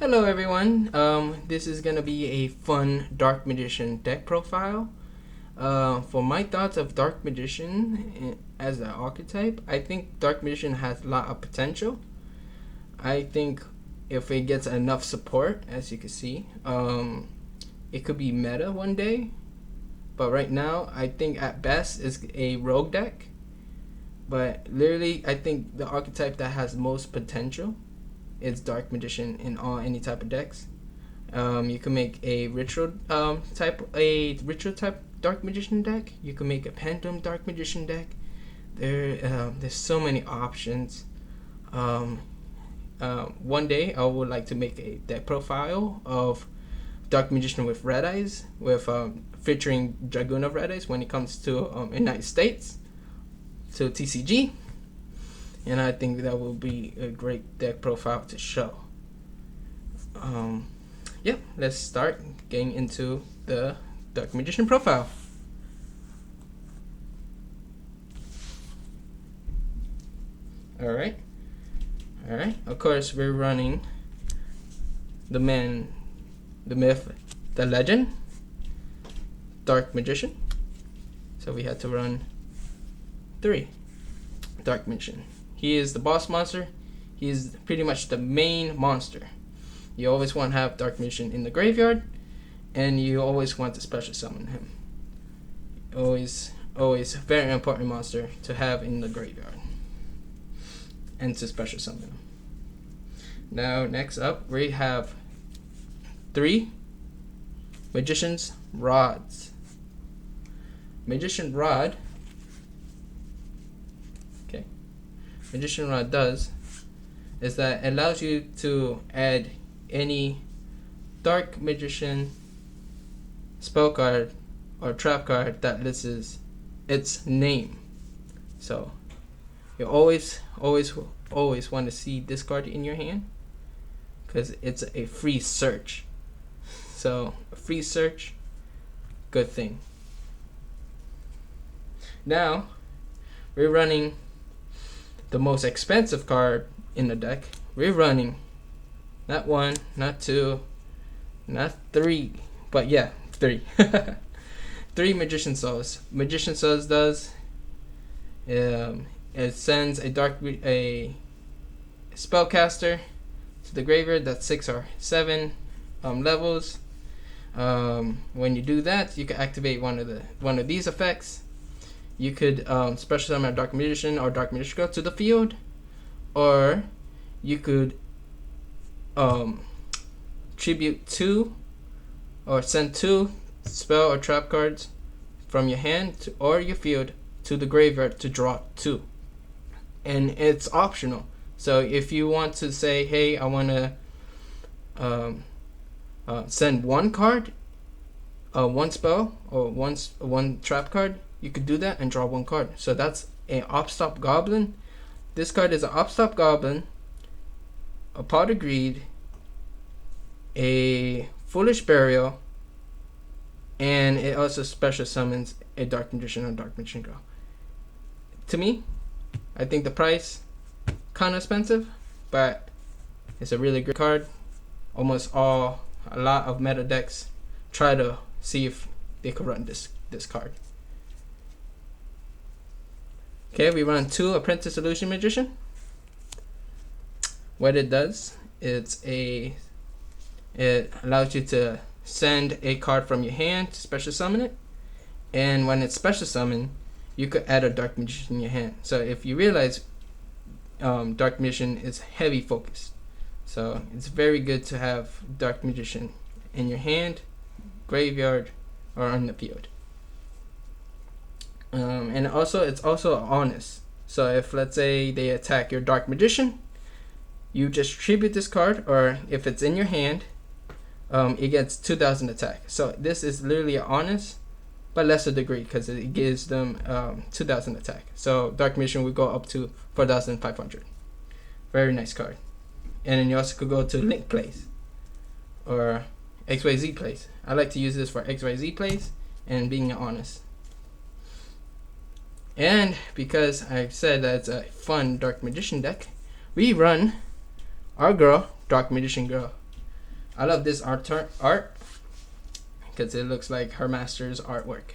Hello everyone, this is gonna be a fun Dark Magician deck profile. For my thoughts of Dark Magician as an archetype, I think Dark Magician has a lot of potential. I think if it gets enough support, as you can see, it could be meta one day. But right now, I think at best is a rogue deck. But literally, I think the archetype that has most potential is Dark Magician in any type of decks. You can make a ritual type Dark Magician deck. You can make a Pendulum Dark Magician deck. There's so many options. One day I would like to make a deck profile of Dark Magician with Red Eyes, with featuring Dragoon of Red Eyes when it comes to United States, to TCG, and I think that will be a great deck profile to show. Yep, let's start getting into the Dark Magician profile. Alright. Of course, we're running the man, the myth, the legend, Dark Magician. So we had to run 3 Dark Magician. He is the boss monster. He is pretty much the main monster. You always want to have Dark Magician in the graveyard, and you always want to special summon him. Always a very important monster to have in the graveyard and to special summon him. Now, next up, we have 3 Magician's Rods. Magician Rod does is that it allows you to add any Dark Magician spell card or trap card that lists its name. So you always want to see this card in your hand because it's a free search. So a free search, good thing. Now we're running the most expensive card in the deck. We're running not 1, not 2, not 3, but yeah, 3. 3 Magician Souls. Magician Souls does it sends a spellcaster to the graveyard that's 6 or 7 levels. When you do that, you can activate one of these effects. You could special summon a Dark Magician or Dark Magician Girl to the field, or you could tribute 2 or send 2 spell or trap cards from your hand or your field to the graveyard to draw 2. And it's optional. So if you want to say, hey, I want to send 1 card, 1 spell, or one trap card, you could do that and draw 1 card. So that's an Upstop Goblin. This card is an Upstop Goblin, a Pot of Greed, a Foolish Burial, and it also special summons a Dark Magician or Dark Magician Girl. To me, I think the price kind of expensive, but it's a really great card. A lot of meta decks try to see if they could run this card. Okay, we run 2 Apprentice Illusion Magician. What it does, it allows you to send a card from your hand to special summon it, and when it's special summoned, you could add a Dark Magician in your hand. So if you realize, Dark Magician is heavy focused, so it's very good to have Dark Magician in your hand, graveyard, or on the field. And also, it's also honest. So if, let's say, they attack your Dark Magician, you just tribute this card, or if it's in your hand, it gets 2,000 attack. So this is literally honest, but lesser degree because it gives them 2,000 attack. So Dark Magician would go up to 4,500. Very nice card. And then you also could go to Link plays or XYZ plays. I like to use this for XYZ plays and being honest. And because I said that it's a fun Dark Magician deck, we run our girl, Dark Magician Girl. I love this art because it looks like her master's artwork.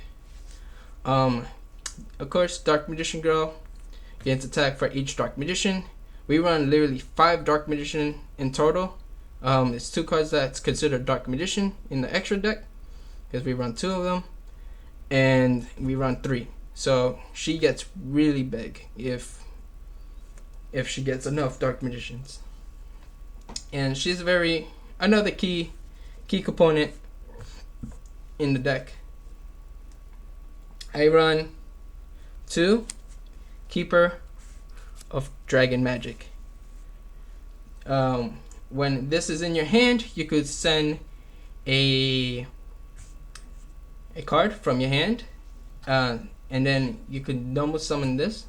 Of course, Dark Magician Girl gains attack for each Dark Magician. We run literally 5 Dark Magician in total. It's 2 cards that's considered Dark Magician in the extra deck, because we run 2 of them, and we run 3. So she gets really big if she gets enough Dark Magicians. And she's another key component in the deck. I run 2 Keeper of Dragon Magic. When this is in your hand, you could send a card from your hand, and then you could normal summon this,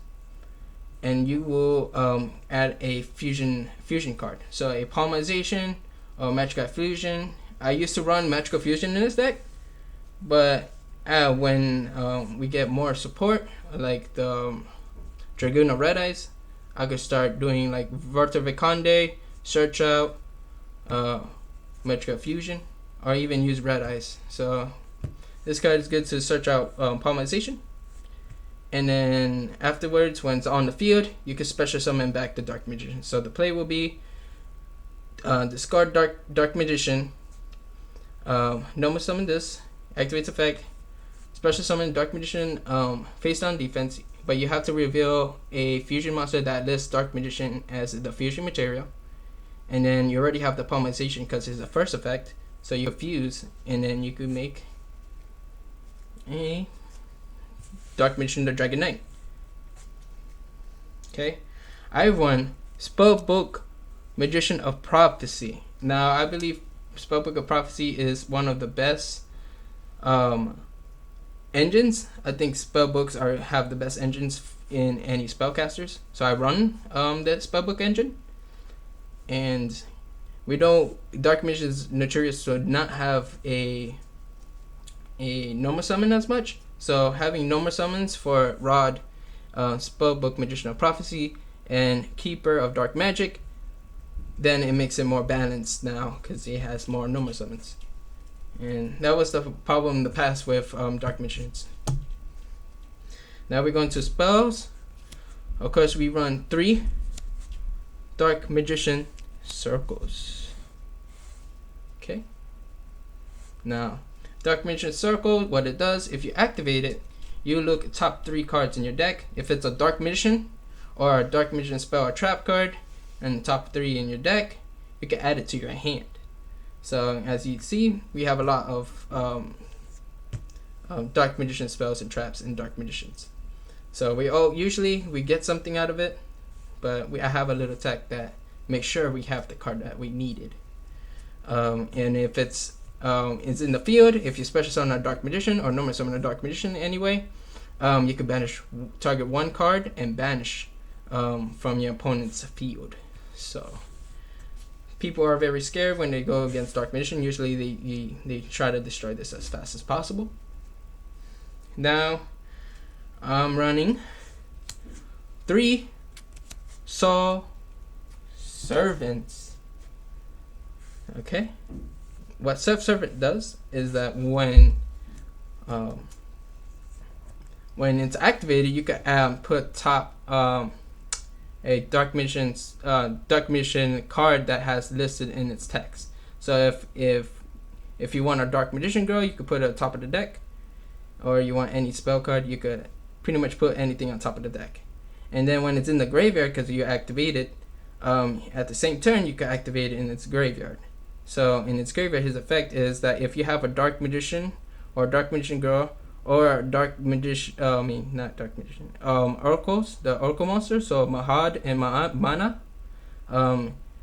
and you will add a fusion card. So a Polymerization or Magical Fusion. I used to run Magical Fusion in this deck, but when we get more support, like the Dragoon of Red Eyes, I could start doing like Verta Viconde, Search Out, Magical Fusion, or even use Red Eyes. So this card is good to search out Polymerization. And then afterwards, when it's on the field, you can special summon back the Dark Magician. So the play will be discard Dark Magician, normal summon this, activates effect, special summon Dark Magician face down defense, but you have to reveal a fusion monster that lists Dark Magician as the fusion material. And then you already have the Polymerization because it's the first effect, so you fuse, and then you could make a Dark Magician the Dragon Knight. Okay, I run Spellbook Magician of Prophecy. Now I believe Spellbook of Prophecy is one of the best engines. I think spellbooks have the best engines in any spellcasters. So I run the Spellbook engine, and we don't. Dark Magician is notorious to not have a normal summon as much. So having normal summons for Rod, Spellbook Magician of Prophecy, and Keeper of Dark Magic, then it makes it more balanced now because it has more normal summons. And that was the problem in the past with Dark Magicians. Now we're going to spells. Of course, we run 3 Dark Magician circles. Okay. Now, Dark Magician Circle, what it does, if you activate it, you look top 3 cards in your deck. If it's a Dark Magician or a Dark Magician spell or trap card, and the top 3 in your deck, you can add it to your hand. So as you see, we have a lot of Dark Magician spells and traps in Dark Magicians. So usually we get something out of it, but I have a little tech that makes sure we have the card that we needed. And if it's in the field, if you special summon a Dark Magician or normal summon a Dark Magician anyway, you can target 1 card and banish from your opponent's field. So people are very scared when they go against Dark Magician. Usually they try to destroy this as fast as possible. Now I'm running 3 Soul Servants. Okay, what Servant does is that when it's activated, you can put top a Dark Magician card that has listed in its text. So if you want a Dark Magician Girl, you could put it at the top of the deck, or you want any spell card, you could pretty much put anything on top of the deck. And then when it's in the graveyard, because you activate it at the same turn, you can activate it in its graveyard. So in its graveyard, his effect is that if you have a Dark Magician or Dark Magician Girl or Dark Magician, not Dark Magician, Oracles, the Oracle monster, so Mahad and Mana,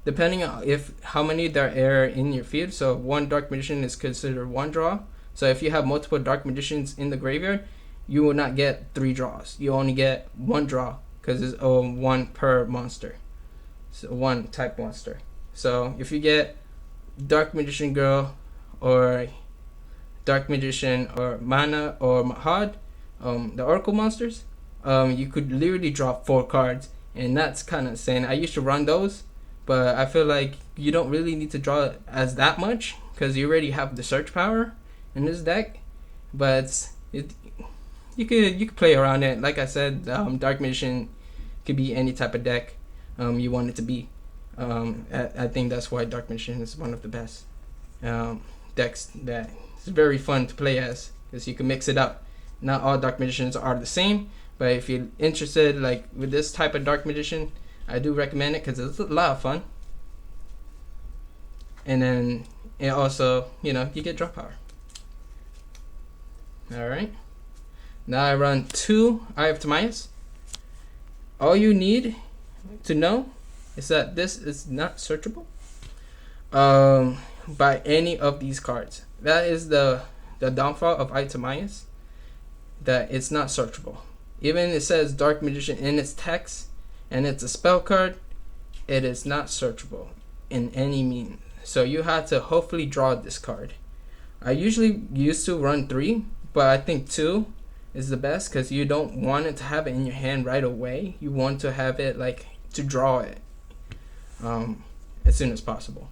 depending on how many there are in your field. So 1 Dark Magician is considered 1 draw. So if you have multiple Dark Magicians in the graveyard, you will not get 3 draws. You only get 1 draw because it's 1 per monster. So 1 type monster. So if you get Dark Magician Girl or Dark Magician or Mana or Mahad, the Oracle monsters, you could literally draw 4 cards, and that's kind of insane. I used to run those but I feel like you don't really need to draw it as that much because you already have the search power in this deck. But you could play around it. Like I said, Dark Magician could be any type of deck you want it to be. I think that's why Dark Magician is one of the best decks that is very fun to play as, because you can mix it up. Not all Dark Magicians are the same, but if you're interested like with this type of Dark Magician, I do recommend it because it's a lot of fun. And then it also, you get draw power. Alright. Now I run 2 Eye of Timaeus. All you need to know is that this is not searchable by any of these cards. That is the downfall of Eye of Timaeus, that it's not searchable. Even it says Dark Magician in its text and it's a spell card, it is not searchable in any means. So you have to hopefully draw this card. I usually used to run 3, but I think 2 is the best because you don't want it to have it in your hand right away. You want to have it like to draw it as soon as possible.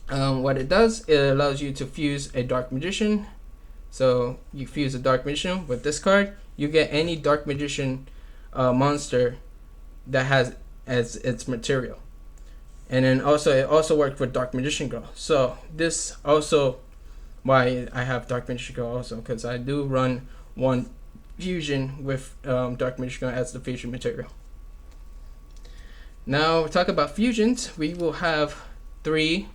What it does, it allows you to fuse a Dark Magician. So you fuse a Dark Magician with this card, you get any Dark Magician monster that has as its material. And then also it also works with Dark Magician Girl. So this also why I have Dark Magician Girl also, because I do run 1 fusion with Dark Magician Girl as the fusion material. Now talk about fusions. We will have 2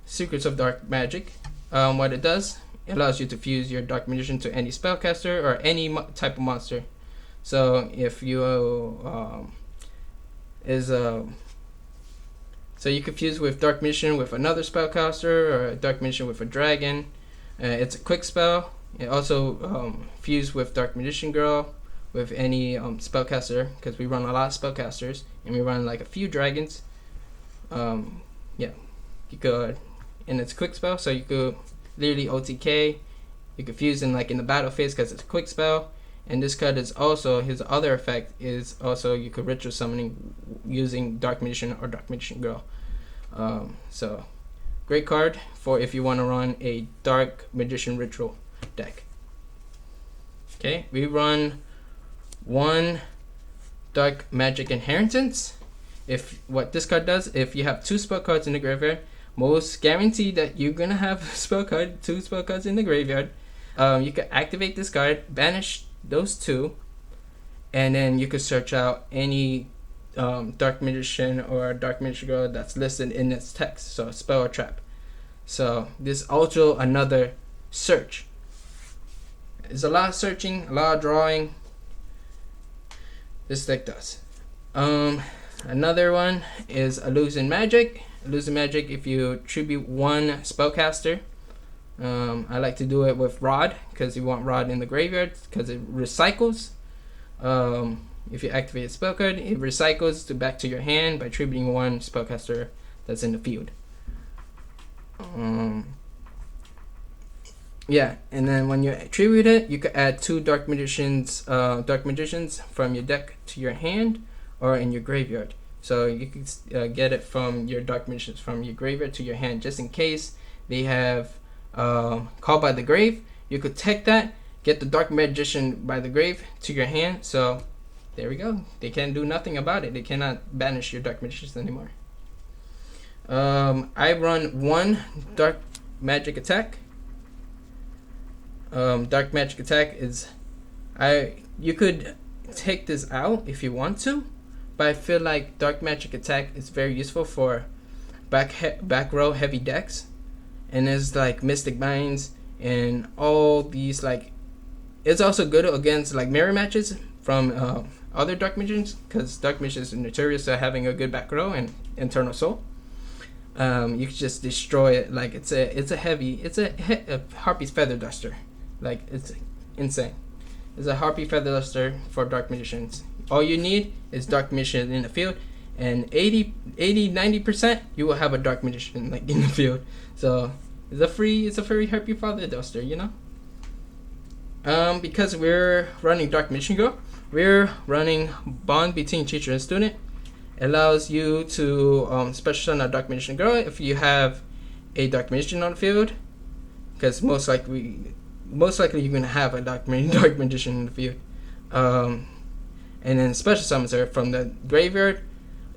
Secrets of Dark Magic. What it does, it allows you to fuse your Dark Magician to any spellcaster or any type of monster. So if you so you could fuse with Dark Magician with another spellcaster or a Dark Magician with a dragon. It's a quick spell. It also fuse with Dark Magician Girl with any spellcaster, because we run a lot of spellcasters and we run like a few dragons. Yeah, you could, and it's a quick spell, so you could literally OTK. You could fuse in like in the battle phase because it's a quick spell. And this card is also, his other effect is also you could ritual summoning using Dark Magician or Dark Magician Girl. So great card for if you want to run a Dark Magician ritual deck. Okay, we run 1 Dark Magic Inheritance. If what this card does, if you have 2 spell cards in the graveyard, most guaranteed that you're gonna have 2 spell cards in the graveyard. You can activate this card, banish those 2, and then you could search out any Dark Magician or Dark Magician Girl that's listed in its text, so spell or trap. So this also another search. There's a lot of searching, a lot of drawing. This deck does. Another one is Illusion Magic. Illusion Magic, if you tribute 1 spellcaster. I like to do it with Rod because you want Rod in the graveyard because it recycles. If you activate a spell card, it recycles back to your hand by tributing 1 spellcaster that's in the field. Yeah, and then when you tribute it, you can add 2 Dark Magicians from your deck to your hand or in your graveyard. So you can get it from your Dark Magicians from your graveyard to your hand, just in case they have Called by the Grave. You could take that, get the Dark Magician by the Grave to your hand. So there we go. They can't do nothing about it. They cannot banish your Dark Magicians anymore. I run 1 Dark Magic Attack. Dark Magic Attack is, you could take this out if you want to, but I feel like Dark Magic Attack is very useful for back row heavy decks. And it's like Mystic Minds and all these, like, it's also good against like mirror matches from other Dark Magicians, because Dark Magicians are notorious for having a good back row and Eternal Soul. You can just destroy it. Like it's a Harpy's Feather Duster. Like it's insane. It's a Harpy Feather Duster for Dark Magicians. All you need is Dark Magician in the field, and 90% you will have a Dark Magician like in the field. So it's a free Harpy Feather Duster, you know. Because we're running Dark Magician Girl, we're running bond between teacher and student. It allows you to special summon a dark magician girl if you have a dark magician on the field, because most likely you're gonna have a dark magician in the field. And then special summons her from the graveyard,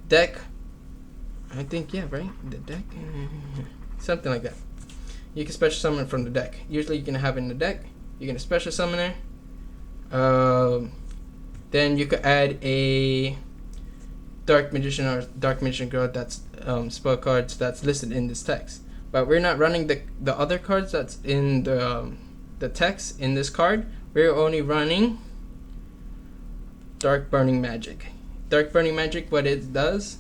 deck. I think, yeah, right? The deck, something like that. You can special summon from the deck. Usually, you can have it in the deck. You can special summon her. Then you could add a dark magician or dark magician girl that's spell cards that's listed in this text. But we're not running the other cards that's in the text in this card. We're only running Dark Burning Magic. Dark Burning Magic, what it does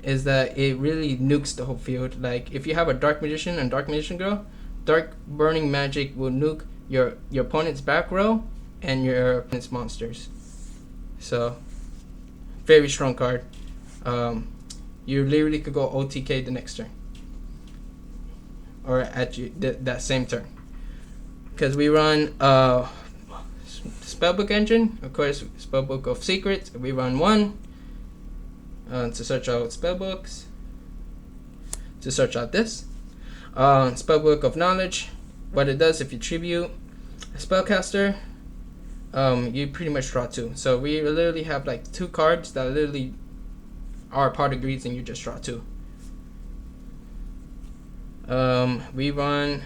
is that it really nukes the whole field. Like if you have a dark magician and dark magician girl, Dark Burning Magic will nuke your opponent's back row and your opponent's monsters. So very strong card. You literally could go OTK the next turn, or at that same turn, because we run Spellbook engine, of course, Spellbook of Secrets. We run one to search out spellbooks, to search out this Spellbook of Knowledge. What it does, if you tribute a spellcaster, you pretty much draw two. So we literally have like two cards that literally are part of greeds, and you just draw two. We run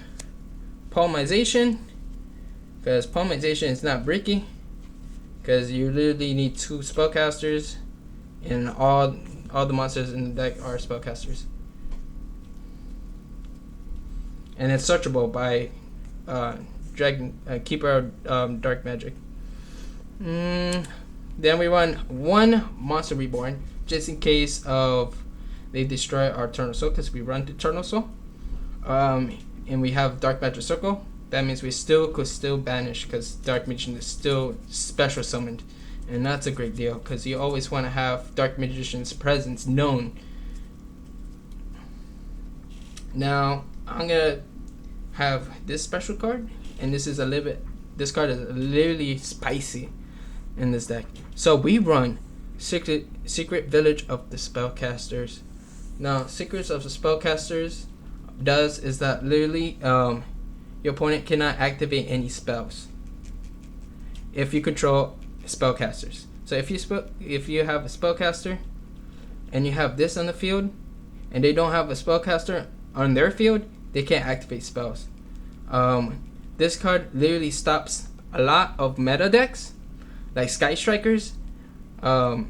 Palmization, because Palmization is not bricky, because you literally need two spellcasters, and all the monsters in the deck are spellcasters. And it's searchable by Keeper of Dark Magic. Then we run one Monster Reborn, just in case of they destroy our Eternal Soul, because we run the Eternal Soul. And we have Dark Magic Circle. That means we could still banish, because Dark Magician is still special summoned. And that's a great deal, because you always want to have Dark Magician's presence known. Now, I'm going to have this special card, and this card is literally spicy in this deck. So we run Secret Village of the Spellcasters. Now, Secrets of the Spellcasters is that literally your opponent cannot activate any spells if you control spellcasters. So if you have a spellcaster and you have this on the field, and they don't have a spellcaster on their field, they can't activate spells. This card literally stops a lot of meta decks like Sky Strikers. I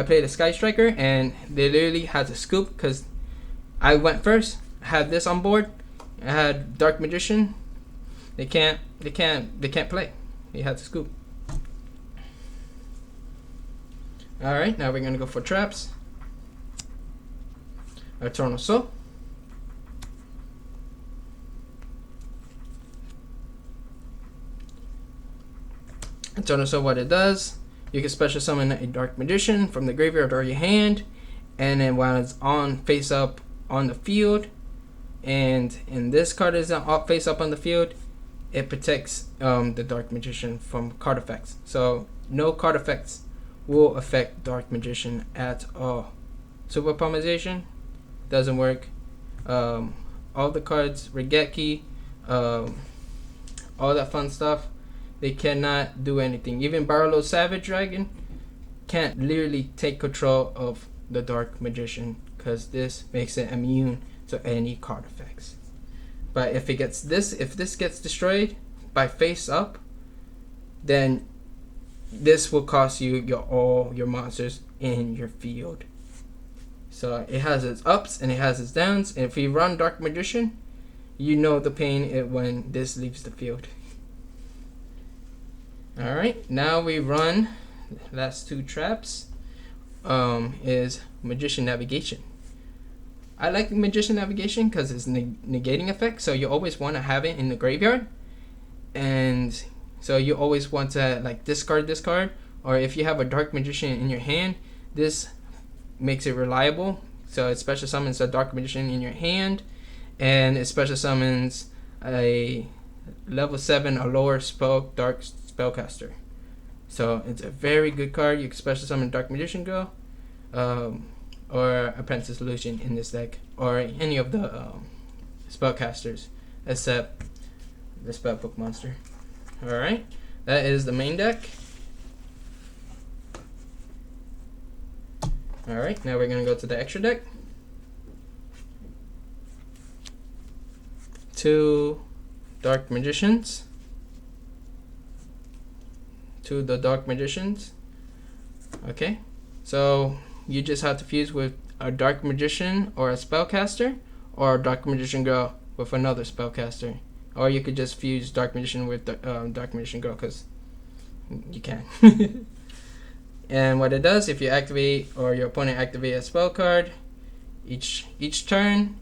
played a Sky Striker, and they literally had to scoop, because I went first, had this on board, I had Dark Magician. They can't play. They had to scoop. Alright, now we're gonna go for traps. Eternal Soul. Eternal Soul, what it does, you can special summon a Dark Magician from the graveyard or your hand, and then while it's on face up on the field, and this card is face up on the field, it protects the Dark Magician from card effects. So no card effects will affect Dark Magician at all. Super Palmization doesn't work. All the cards, Regeki, all that fun stuff, they cannot do anything. Even Barlow Savage Dragon can't literally take control of the Dark Magician, because this makes it immune to any card effects. But if this gets destroyed by face up, then this will cost you all your monsters in your field. So it has its ups and it has its downs. And if you run Dark Magician, you know the pain when this leaves the field. Alright, now we run last two traps. Is Magician Navigation. I like Magician Navigation because it's negating effect, so you always want to have it in the graveyard, and so you always want to like discard this card, or if you have a Dark Magician in your hand, this makes it reliable. So it special summons a Dark Magician in your hand, and it special summons a level 7 or lower dark spellcaster. So it's a very good card. You can special summon Dark Magician Girl, or Apprentice Illusion in this deck, or any of the spellcasters except the Spellbook monster. Alright, that is the main deck. Alright, now we're going to go to the extra deck. 2 Dark Magicians. 2 the Dark Magicians. Okay, so you just have to fuse with a Dark Magician or a Spellcaster, or a Dark Magician Girl with another Spellcaster. Or you could just fuse Dark Magician with Dark Magician Girl, because you can. And what it does, if you activate or your opponent activate a spell card, each turn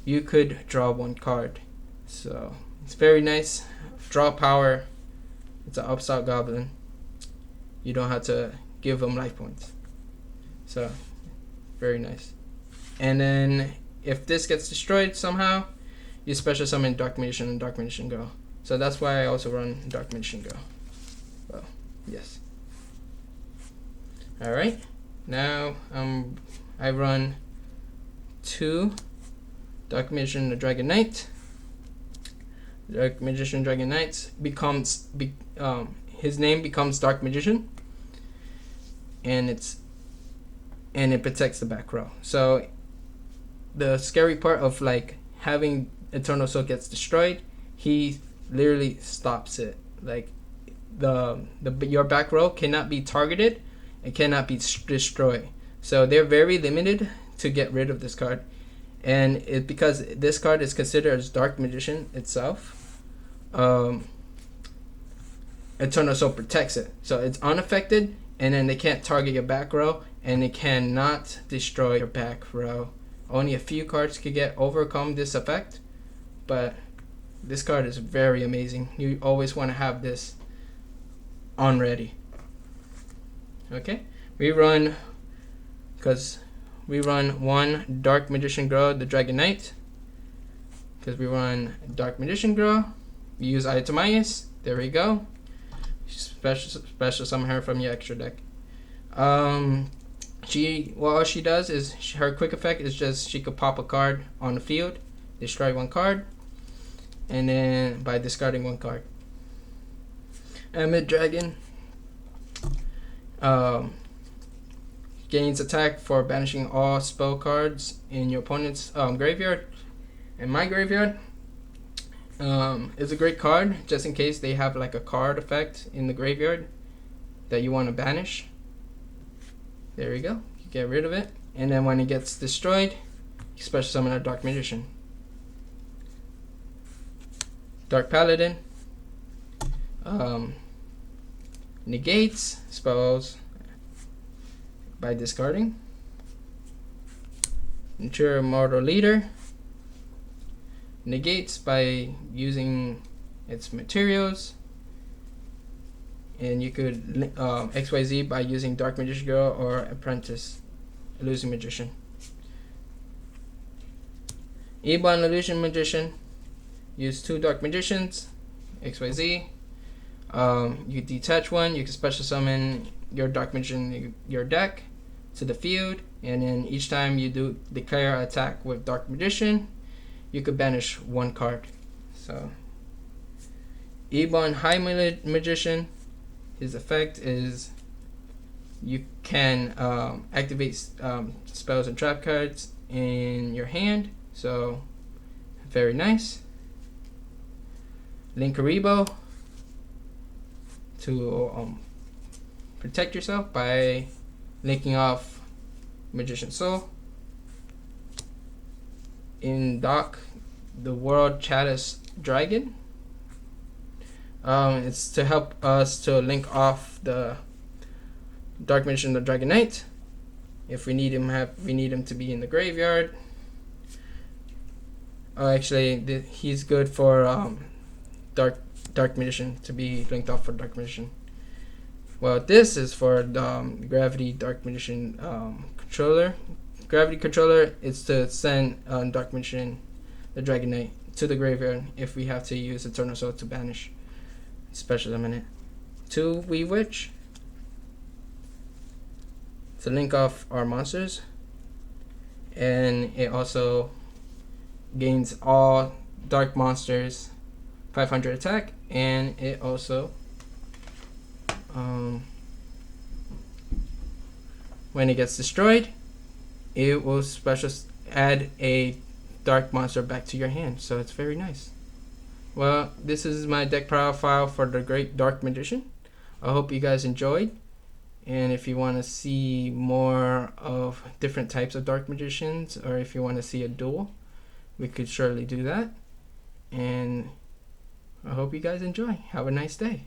you could draw 1 card. So it's very nice. Draw power. It's an upside goblin. You don't have to give them life points. So very nice. And then if this gets destroyed somehow, you special summon Dark Magician and Dark Magician Girl. So that's why I also run Dark Magician Girl. Well, yes. Alright, now I run 2 Dark Magician the Dragon Knight. Dark Magician Dragon Knight becomes his name becomes Dark Magician, and it protects the back row. So the scary part of like having Eternal Soul gets destroyed, he literally stops it. Like your back row cannot be targeted. It cannot be destroyed. So they're very limited to get rid of this card. And because this card is considered as Dark Magician itself, Eternal Soul protects it. So it's unaffected, and then they can't target your back row, and they cannot destroy your back row. Only a few cards could overcome this effect, but this card is very amazing. You always want to have this on ready. Okay, we run 1 Dark Magician Girl, the Dragon Knight. Because we run Dark Magician Girl, we use Itemaias. There we go. Special summon her from your extra deck. All she does is her quick effect is just she could pop a card on the field, destroy 1 card, and then by discarding 1 card. Emmet Dragon. Gains attack for banishing all spell cards in your opponent's graveyard. And my graveyard is a great card, just in case they have like a card effect in the graveyard that you want to banish. There you go. You get rid of it, and then when it gets destroyed, you special summon a Dark Magician. Dark Paladin. Negates spells by discarding. Nature Mortal Leader negates by using its materials, and you could XYZ by using Dark Magician Girl or Apprentice Illusion Magician. Ebon Illusion Magician, use 2 Dark Magicians, XYZ. You detach 1, you can special summon your Dark Magician your deck to the field, and then each time you declare an attack with Dark Magician, you could banish 1 card. So Ebon High Magician, his effect is you can activate spells and trap cards in your hand, so very nice. Linkuriboh, to protect yourself by linking off Magician Soul. In Dock, the World Chalice Dragon. It's to help us to link off the Dark Magician, the Dragon Knight. If we need him to be in the graveyard. Actually, he's good for Dark Magician, to be linked off for Dark Magician. Well, this is for the Gravity Dark Magician controller. Gravity controller is to send Dark Magician, the Dragon Knight, to the graveyard if we have to use Eternal Soul to banish. Special summon it. 2 Wee Witch, to link off our monsters, and it also gains all dark monsters 500 attack, and it also when it gets destroyed, it will add a dark monster back to your hand. So it's very nice. Well, this is my deck profile for the Great Dark Magician. I hope you guys enjoyed. And if you want to see more of different types of Dark Magicians, or if you want to see a duel, we could surely do that. And I hope you guys enjoy. Have a nice day.